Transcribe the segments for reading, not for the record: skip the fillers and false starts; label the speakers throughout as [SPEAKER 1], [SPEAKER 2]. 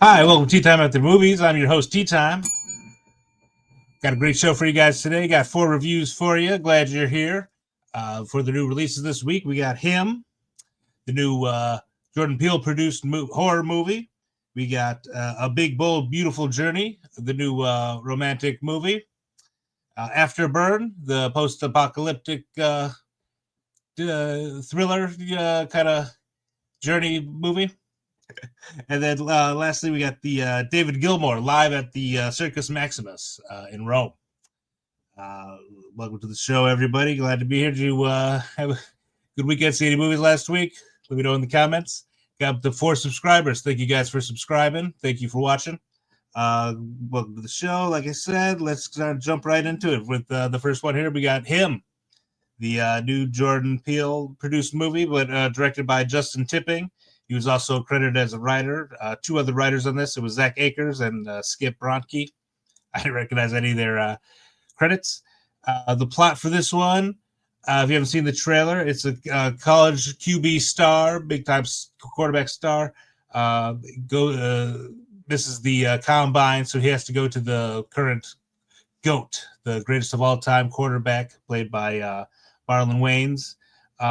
[SPEAKER 1] Hi, welcome to Tea Time at the Movies. I'm your host, Tea Time. Got a great show for you guys today. Got 4 reviews for you. Glad you're here. For the new releases this week, we got Him, the new Jordan Peele produced horror movie. We got A Big, Bold, Beautiful Journey, the new romantic movie. Afterburn, the post apocalyptic thriller kind of journey movie. And then lastly, we got the David Gilmour live at the Circus Maximus in Rome. Uh, Welcome to the show, everybody. Glad to be here. Did you have a good weekend? See any movies last week? Let me know in the comments. Got up to 4 subscribers. Thank you guys for subscribing. Thank you for watching. Welcome to the show. Like I said, let's jump right into it with the first one here. We got Him, the new Jordan Peele produced movie, but directed by Justin Tipping. He was also credited as a writer. 2 other writers on this. It was Zach Akers and Skip Bronke. I didn't recognize any of their credits. The plot for this one, if you haven't seen the trailer, it's a college QB star, big-time quarterback star. Misses the combine, so he has to go to the current GOAT, the greatest of all-time quarterback, played by Marlon Wayans,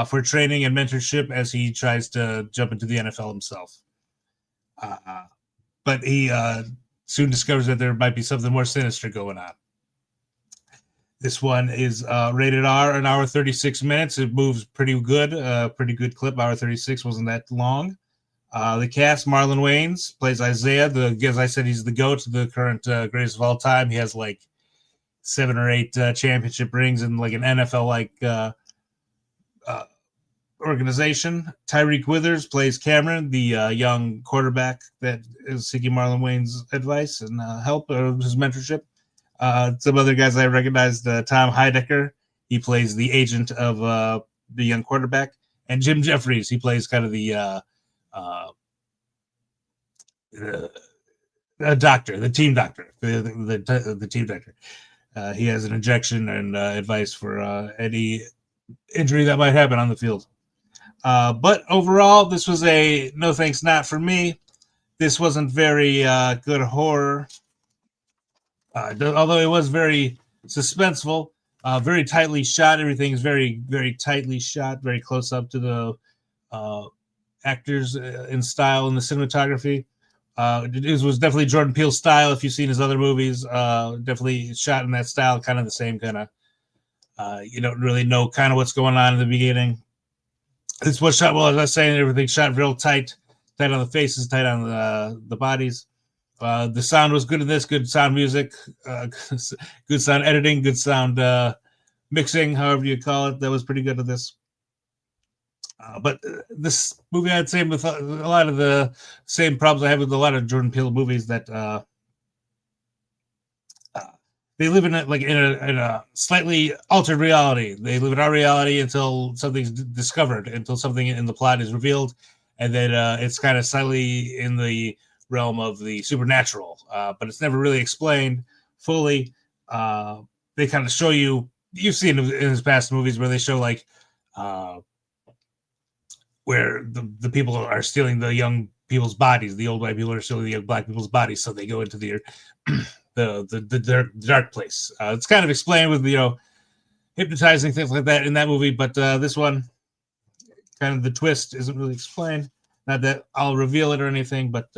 [SPEAKER 1] for training and mentorship as he tries to jump into the NFL himself. But he soon discovers that there might be something more sinister going on. This one is rated R, an hour 36 minutes. It moves pretty good, pretty good clip. Hour 36 wasn't that long. The cast: Marlon Wayans plays Isaiah. As I said, he's the GOAT, the current greatest of all time. He has like 7 or 8 championship rings and like an NFL like organization. Tyreek Withers plays Cameron, the young quarterback that is seeking Marlon Wayans' advice and help or his mentorship. Some other guys I recognized, Tom Heidecker, he plays the agent of the young quarterback, and Jim Jeffries, he plays kind of the doctor, the team doctor, the team doctor. He has an injection and advice for any injury that might happen on the field. But overall, this was a no thanks, not for me. This wasn't very good horror. Although it was very suspenseful, very tightly shot. Everything is very, very tightly shot, very close up to the actors in style in the cinematography. It was definitely Jordan Peele's style. If you've seen his other movies, definitely shot in that style, kind of the same kind of. You don't really know kind of what's going on in the beginning. This was shot well, as I was saying. Everything shot real tight on the faces, tight on the bodies. The sound was good in this, good sound music, good sound editing, good sound mixing, however you call it. That was pretty good at this. But this movie, I'd say, with a lot of the same problems I have with a lot of Jordan Peele movies, that they live in a slightly altered reality. They live in our reality until something's discovered, until something in the plot is revealed, and then it's kind of slightly in the realm of the supernatural, but it's never really explained fully. They kind of show you've seen in his past movies where they show like where the people are stealing the young people's bodies, the old white people are stealing the young black people's bodies, so they go into the dark place. It's kind of explained with hypnotizing things like that in that movie, but this one, kind of the twist isn't really explained. Not that I'll reveal it or anything, but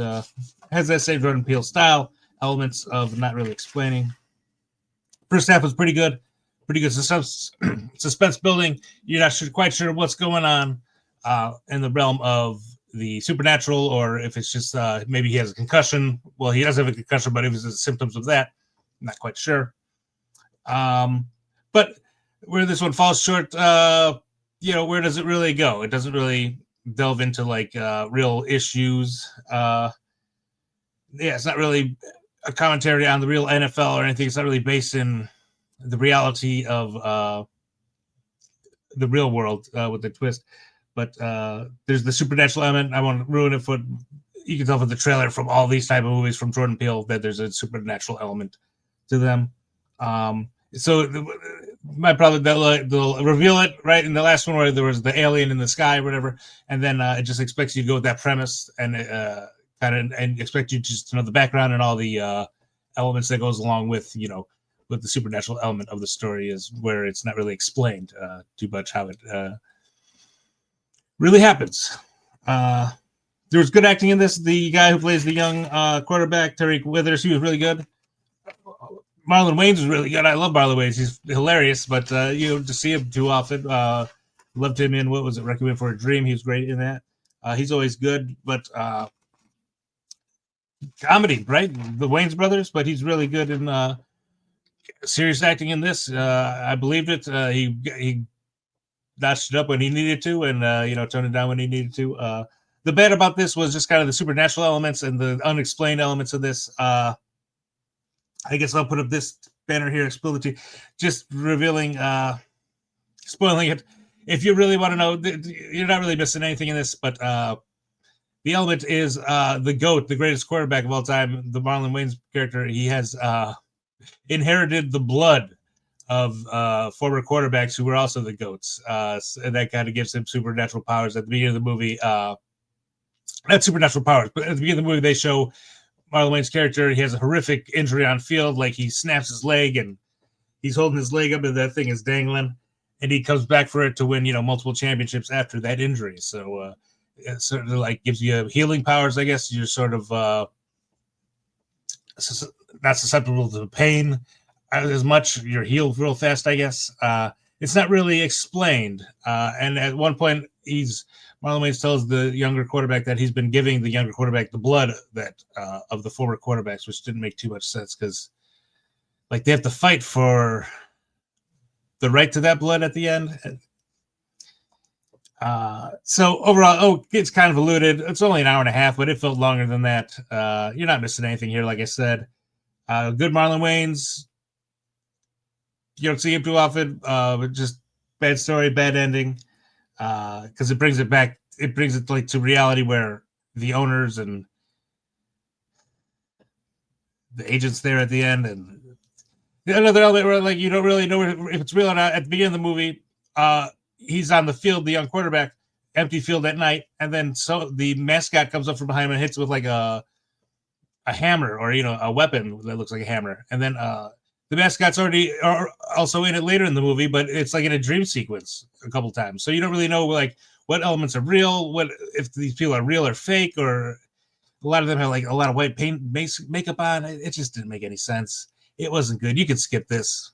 [SPEAKER 1] has that same Jordan Peele style, elements of not really explaining. First half was pretty good suspense building. You're not quite sure what's going on in the realm of the supernatural, or if it's just maybe he has a concussion. Well, he does have a concussion, but if it's the symptoms of that, I'm not quite sure. But where this one falls short, where does it really go? It doesn't really delve into like real issues. It's not really a commentary on the real NFL or anything. It's not really based in the reality of the real world with the twist. But there's the supernatural element. I won't ruin it, for you can tell from the trailer from all these type of movies from Jordan Peele that there's a supernatural element to them. So my probably they'll reveal it right in the last one where there was the alien in the sky or whatever, and then it just expects you to go with that premise and kind of and expect you just to know the background and all the elements that goes along with with the supernatural element of the story, is where it's not really explained too much how it really happens. There was good acting in this. The guy who plays the young quarterback, Terry Withers, he was really good. Marlon Wayans was really good. I love Marlon Wayans. He's hilarious, but to see him too often. Loved him in, what was it, Requiem for a Dream. He was great in that. He's always good, but comedy, right? The Wayans brothers, but he's really good in serious acting in this. I believed it. He notched it up when he needed to, and toned it down when he needed to. The bad about this was just kind of the supernatural elements and the unexplained elements of this. I guess I'll put up this banner here, Explicity, just revealing, spoiling it. If you really want to know, you're not really missing anything in this, but the element is the GOAT, the greatest quarterback of all time, the Marlon Wayans character. He has inherited the blood of former quarterbacks who were also the GOATs. And that kind of gives him supernatural powers. At the beginning of the movie, not supernatural powers, but at the beginning of the movie, they show Marlon Wayans' character. He has a horrific injury on field, like he snaps his leg and he's holding his leg up and that thing is dangling, and he comes back for it to win, multiple championships after that injury. So it sort of like gives you healing powers, I guess. You're sort of not susceptible to pain as much. You're healed real fast, I guess. It's not really explained. And at one point, Marlon Wayans tells the younger quarterback that he's been giving the younger quarterback the blood that of the former quarterbacks, which didn't make too much sense because, like, they have to fight for the right to that blood at the end. So overall, it's kind of alluded. It's only an hour and a half, but it felt longer than that. You're not missing anything here, like I said. Good Marlon Wayans. You don't see him too often, but just bad story, bad ending. Because it brings it back. It brings it to reality where the owners and the agents there at the end, and another element where you don't really know if it's real or not. At the beginning of the movie, he's on the field, the young quarterback, empty field at night, and then so the mascot comes up from behind him and hits with like a hammer or a weapon that looks like a hammer, and then the mascot's already also in it later in the movie, but it's like in a dream sequence a couple times. So you don't really know what elements are real, what if these people are real or fake, or a lot of them have a lot of white paint makeup on. It just didn't make any sense. It wasn't good. You could skip this.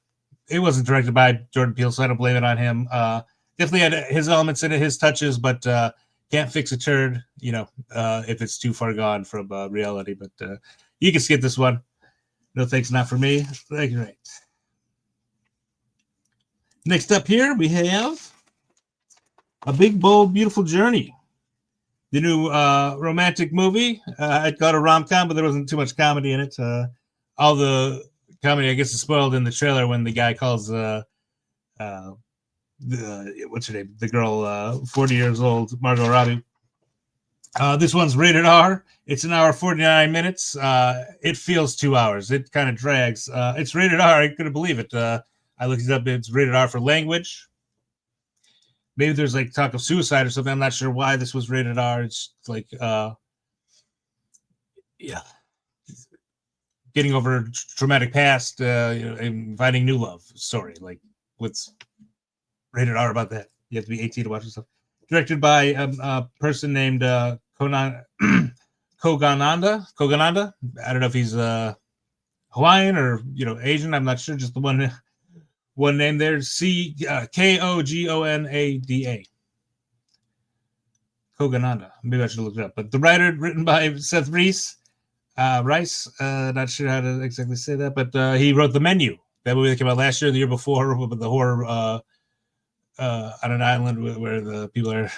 [SPEAKER 1] It wasn't directed by Jordan Peele, so I don't blame it on him. Definitely had his elements in it, his touches, but can't fix a turd, if it's too far gone from reality. But you can skip this one. No thanks, not for me. Thank you. Right. Next up here, we have A Big, Bold, Beautiful Journey. The new romantic movie. I'd call it a rom-com, but there wasn't too much comedy in it. All the comedy, I guess, is spoiled in the trailer when the guy calls what's her name? The girl, 40 years old, Margot Robbie. This one's rated R. It's an hour 49 minutes. It feels 2 hours. It kind of drags. It's rated R. I couldn't believe it. I looked it up. It's rated R for language. Maybe there's talk of suicide or something. I'm not sure why this was rated R. It's getting over a traumatic past, and finding new love story. What's rated R about that? You have to be 18 to watch this stuff. Directed by a person named Kogananda. I don't know if he's Hawaiian or Asian. I'm not sure. Just the one name there. Kogonada. Kogananda. Maybe I should look it up. But the writer, written by Seth Rice. Not sure how to exactly say that, but he wrote The Menu. That movie that came out last year, the year before, with the horror on an island where the people are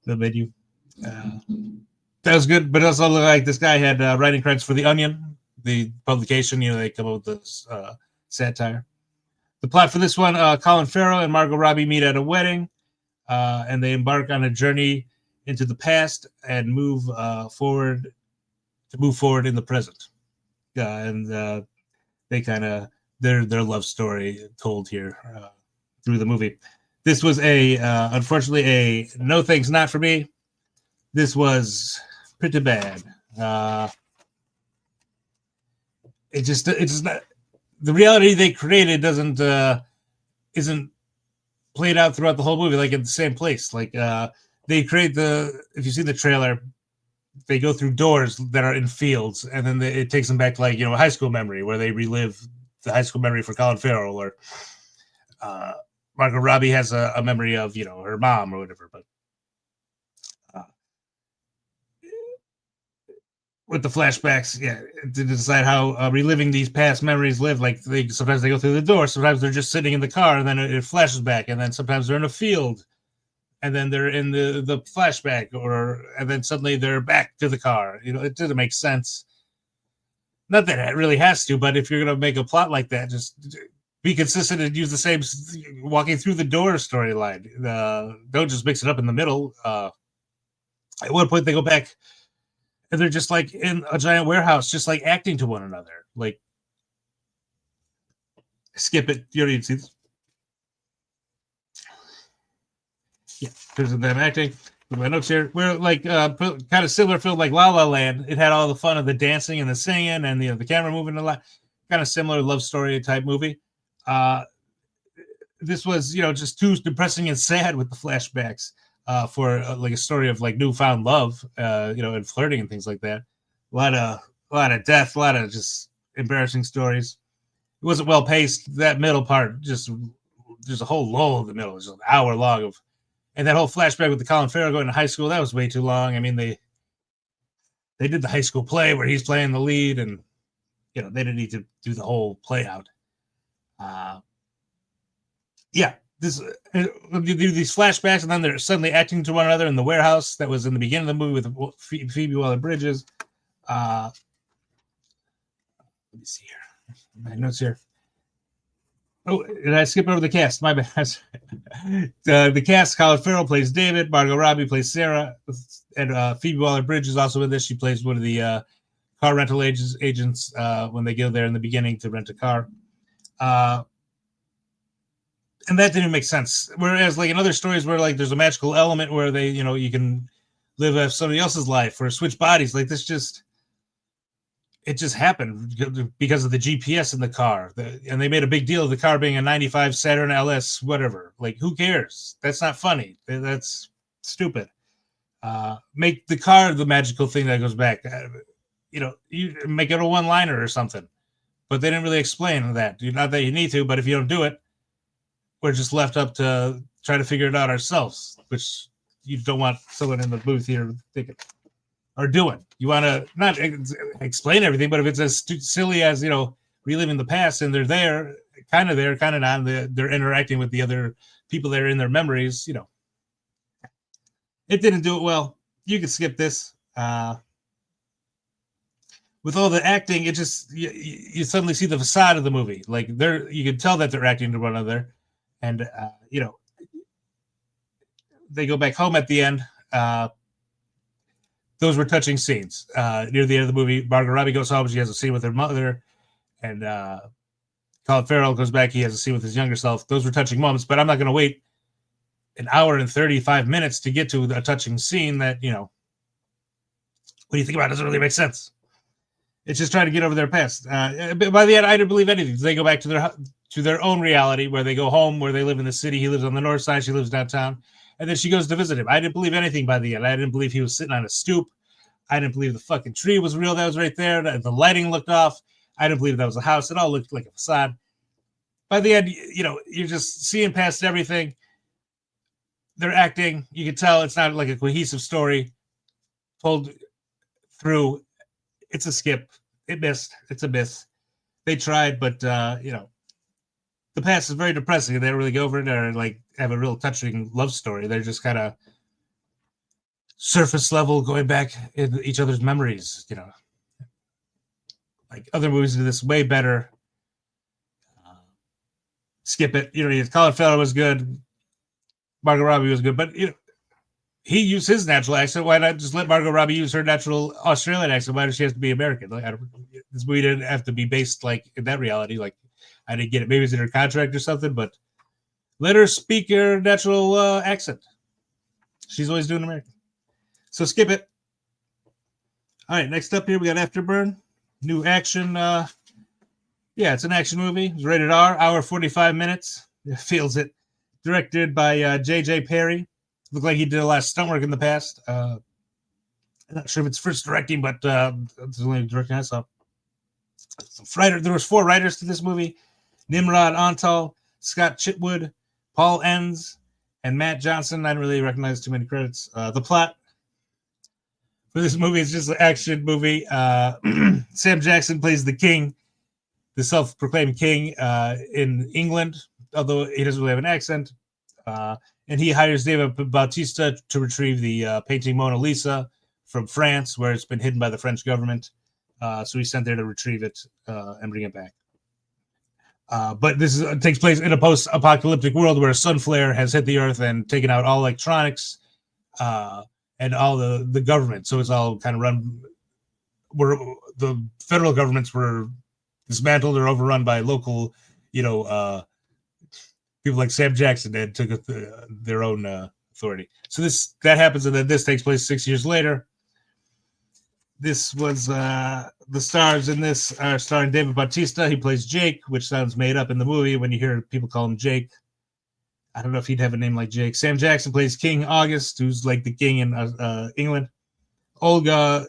[SPEAKER 1] the menu. That was good, but it also looked like this guy had writing credits for The Onion, the publication. They come up with this satire. The plot for this one: Colin Farrell and Margot Robbie meet at a wedding, and they embark on a journey into the past and move forward in the present. And they kind of their love story told here through the movie. This was unfortunately a no thanks, not for me. This was pretty bad. Uh, it's not the reality they created doesn't isn't played out throughout the whole movie like in the same place. Like they create if you see the trailer, they go through doors that are in fields, and then it takes them back to like a high school memory where they relive the high school memory for Colin Farrell, or uh, Margot Robbie has a memory of her mom or whatever. But uh, with the flashbacks, yeah, to decide how reliving these past memories live. Like sometimes they go through the door, sometimes they're just sitting in the car, and then it flashes back, and then sometimes they're in a field, and then they're in the flashback, and then suddenly they're back to the car. It doesn't make sense. Not that it really has to, but if you're going to make a plot like that, just be consistent and use the same walking through the door storyline. Don't just mix it up in the middle. At one point, they go back and they're just like in a giant warehouse, just like acting to one another. Like, skip it. You don't need to see this. Yeah, there's them acting. My notes here. We're like kind of similar film like La La Land. It had all the fun of the dancing and the singing and the camera moving a lot. Kind of similar love story type movie. This was just too depressing and sad with the flashbacks for like a story of like newfound love, and flirting and things like that. A lot of death, a lot of just embarrassing stories. It wasn't well paced. That middle part, just there's a whole lull in the middle. It's an hour long of, and that whole flashback with the Colin Farrell going to high school, that was way too long. I mean, they did the high school play where he's playing the lead, and they didn't need to do the whole play out. Yeah, this do these flashbacks, and then they're suddenly acting to one another in the warehouse that was in the beginning of the movie with Phoebe Waller-Bridges. Let me see here. My notes here. Oh, did I skip over the cast? My bad. The cast: Colin Farrell plays David, Margot Robbie plays Sarah, and Phoebe Waller-Bridge is also in this. She plays one of the car rental agents when they go there in the beginning to rent a car. And that didn't make sense. Whereas, like in other stories where like there's a magical element where they, you can live somebody else's life or switch bodies, like this it just happened because of the GPS in the car. And they made a big deal of the car being a 95 Saturn LS, whatever. Like, who cares? That's not funny. That's stupid. Make the car the magical thing that goes back. You make it a one-liner or something. But they didn't really explain that. Not that you need to, but if you don't do it, we're just left up to try to figure it out ourselves, which you don't want someone in the booth here thinking or doing. You want to not explain everything, but if it's as silly as reliving the past, and they're there, kind of not, they're interacting with the other people that are in their memories. It didn't do it well. You can skip this. With all the acting, it just you suddenly see the facade of the movie. Like you can tell that they're acting to one another. And, they go back home at the end. Those were touching scenes. Near the end of the movie, Margot Robbie goes home. She has a scene with her mother. And Colin Farrell goes back. He has a scene with his younger self. Those were touching moments. But I'm not going to wait an hour and 35 minutes to get to a touching scene that, when you think about it, doesn't really make sense. It's just trying to get over their past. By the end, I didn't believe anything. They go back to their own reality, where they go home, where they live in the city. He lives on the north side. She lives downtown. And then she goes to visit him. I didn't believe anything by the end. I didn't believe he was sitting on a stoop. I didn't believe the fucking tree was real that was right there. The lighting looked off. I didn't believe that was a house. It all looked like a facade. By the end, you're just seeing past everything. They're acting. You can tell it's not like a cohesive story told through. It's a skip. It missed. It's a miss. They tried, but the past is very depressing. They don't really go over it or like have a real touching love story. They're just kind of surface level, going back in each other's memories. Like other movies do this way better. Skip it. Colin Farrell was good. Margot Robbie was good, but he used his natural accent. Why not just let Margot Robbie use her natural Australian accent? Why does she have to be American? Like, this movie didn't have to be based like in that reality. Like, I didn't get it. Maybe it's in her contract or something, but let her speak her natural accent. She's always doing American. So skip it. All right, next up here we got Afterburn, new action. Yeah, it's an action movie. It's rated R, hour 45 minutes. It feels it. Directed by J.J. Perry. Looked like he did a lot of stunt work in the past. I'm not sure if it's first directing, but it's the only directing I saw. There was 4 writers to this movie: Nimrod Antal, Scott Chitwood, Paul Enns, and Matt Johnson. I don't really recognize too many credits. The plot for this movie is just an action movie. Sam Jackson plays the king, the self-proclaimed king in England, although he doesn't really have an accent. And he hires David Bautista to retrieve the painting Mona Lisa from France, where it's been hidden by the French government. So he's sent there to retrieve it and bring it back. But this takes place in a post-apocalyptic world where a sun flare has hit the earth and taken out all electronics and all the government. So it's all kind of run where the federal governments were dismantled or overrun by local, people like Sam Jackson that took their own authority. So that happens, and then this takes place 6 years later. This was the stars in this are starring David Bautista. He plays Jake, which sounds made up in the movie when you hear people call him Jake. I don't know if he'd have a name like Jake. Sam Jackson plays King August, who's like the king in England. Olga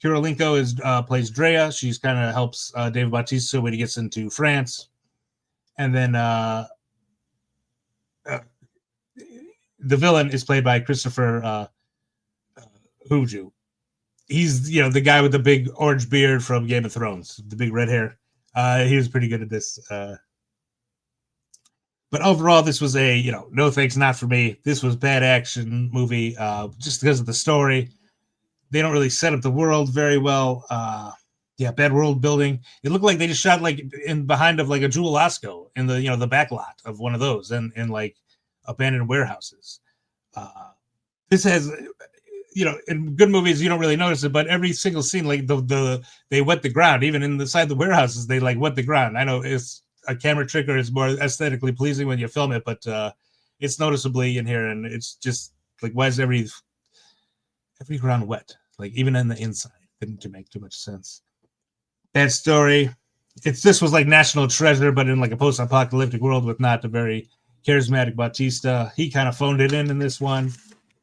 [SPEAKER 1] Kurylenko plays Drea. She's kind of helps David Bautista when he gets into France. And then the villain is played by Christopher Huju. He's the guy with the big orange beard from Game of Thrones, the big red hair. He was pretty good at this. But overall, this was a no thanks, not for me. This was bad action movie just because of the story. They don't really set up the world very well. Bad world building. It looked like they just shot like in behind of like a Jewel Osco in the the back lot of one of those and in like abandoned warehouses. This has in good movies you don't really notice it, but every single scene like they wet the ground. Even inside the warehouses they like wet the ground. I know it's a camera trick or it's more aesthetically pleasing when you film it, but it's noticeably in here, and it's just like why is every ground wet? Like even in the inside, didn't make too much sense. Bad story. This was like National Treasure, but in like a post-apocalyptic world with not a very charismatic Bautista. He kind of phoned it in this one.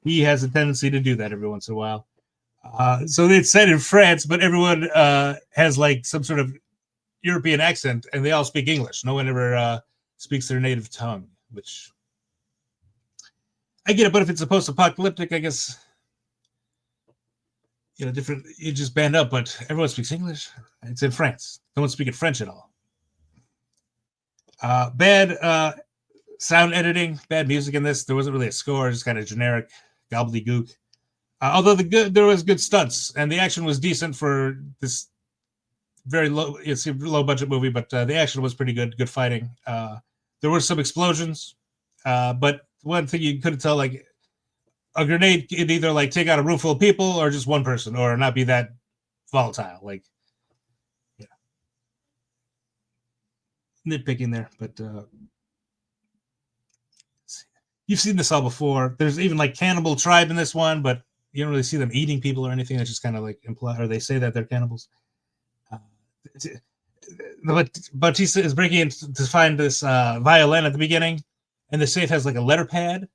[SPEAKER 1] He has a tendency to do that every once in a while. So it's set in France, but everyone has like some sort of European accent, and they all speak English. No one ever speaks their native tongue, which I get it. But if it's a post-apocalyptic, I guess different. You just band up, but everyone speaks English. It's in France. No one's speaking French at all. Bad sound editing, bad music in this. There wasn't really a score, just kind of generic gobbledygook. Although there was good stunts and the action was decent for this very low, it's a low budget movie, but the action was pretty good. Good fighting. There were some explosions, but one thing you couldn't tell, like a grenade could either like take out a room full of people or just one person, or not be that volatile. Like, nitpicking there, but you've seen this all before. There's even like cannibal tribe in this one, but you don't really see them eating people or anything. It's just kind of like imply, or they say that they're cannibals. Bautista is breaking in to find this violin at the beginning, and the safe has like a letter pad,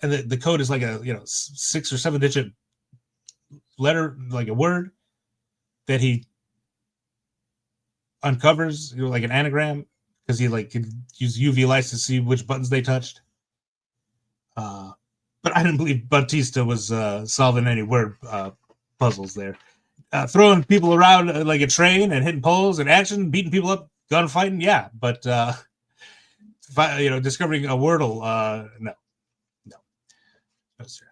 [SPEAKER 1] and the code is like a 6 or 7 digit letter, like a word that he uncovers, like an anagram, because he like could use UV lights to see which buttons they touched. But I didn't believe Bautista was solving any word puzzles there. Throwing people around like a train and hitting poles and action, beating people up, gunfighting, yeah. But discovering a wordle, no.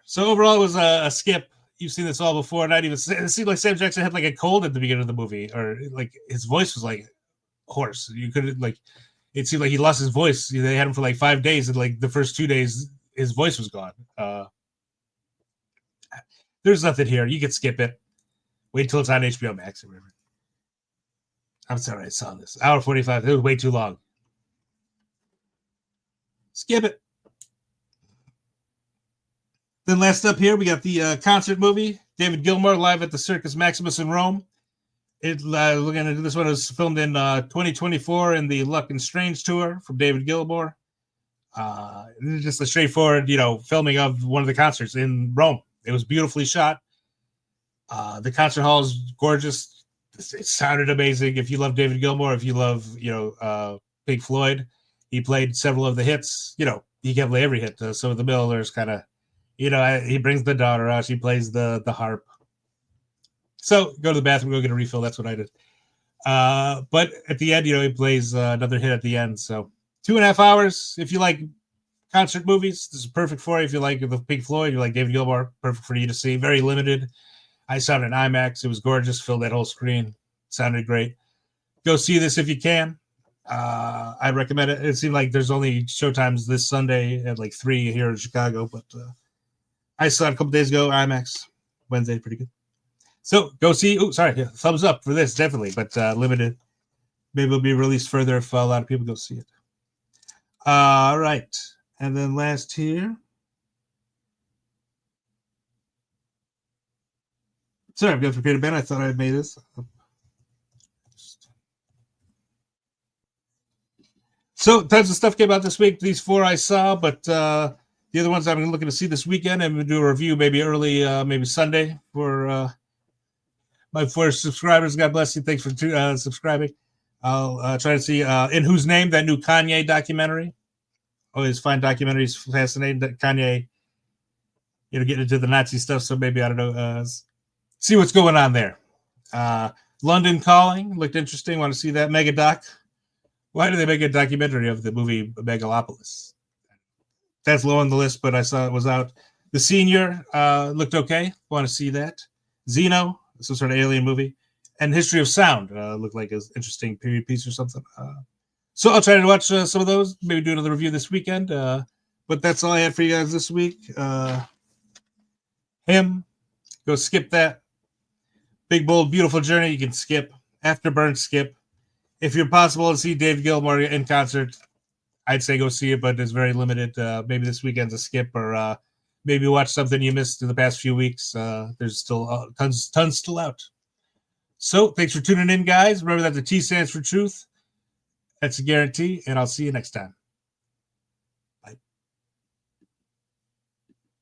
[SPEAKER 1] So overall, it was a skip. You've seen this all before. Not even it seemed like Sam Jackson had like a cold at the beginning of the movie, or like his voice was like hoarse. You couldn't like. It seemed like he lost his voice. They had him for like 5 days, and like the first 2 days, his voice was gone. There's nothing here. You could skip it. Wait till it's on HBO Max or whatever. I'm sorry, I saw this. Hour 45. It was way too long. Skip it. Then last up here, we got the concert movie, David Gilmour live at the Circus Maximus in Rome. We're going to do this one. It was filmed in 2024 in the Luck and Strange tour from David Gilmour. This is just a straightforward, filming of one of the concerts in Rome. It was beautifully shot. The concert hall is gorgeous. It sounded amazing. If you love David Gilmour, if you love, Pink Floyd, he played several of the hits. He can't play every hit. Some of the Millers kind of, he brings the daughter out. She plays the harp. So go to the bathroom, go get a refill. That's what I did. But at the end, he plays another hit at the end. So 2.5 hours. If you like concert movies, this is perfect for you. If you like the Pink Floyd, you like David Gilmour, perfect for you to see. Very limited. I saw it in IMAX. It was gorgeous. Filled that whole screen. Sounded great. Go see this if you can. I recommend it. It seemed like there's only showtimes this Sunday at like 3 here in Chicago, but I saw it a couple days ago. IMAX. Wednesday, pretty good. So go see. Oh, sorry. Yeah, thumbs up for this, definitely, but limited. Maybe it'll be released further if a lot of people go see it. All right. And then last here. Sorry, I'm going for Creative Band. I thought I had made this. So tons of stuff came out this week. These 4 I saw, but the other ones I'm looking to see this weekend. I'm going to do a review maybe early, maybe Sunday for my 4 subscribers. God bless you. Thanks for subscribing. I'll try to see In Whose Name, that new Kanye documentary. Always find documentaries fascinating. Kanye, getting into the Nazi stuff. So maybe, I don't know, see what's going on there. London Calling looked interesting. Want to see that mega doc? Why do they make a documentary of the movie Megalopolis? That's low on the list, but I saw it was out. The Senior looked okay. Want to see that? Xeno, some sort of alien movie. And History of Sound looked like an interesting period piece or something. So I'll try to watch some of those. Maybe do another review this weekend. But that's all I had for you guys this week. Him, go skip that. Big, Bold, Beautiful Journey, you can skip. Afterburn, skip. If you're possible to see David Gilmour in concert, I'd say go see it, but it's very limited. Maybe this weekend's a skip, or maybe watch something you missed in the past few weeks. There's still tons still out. So thanks for tuning in, guys. Remember that the T stands for truth. That's a guarantee, and I'll see you next time.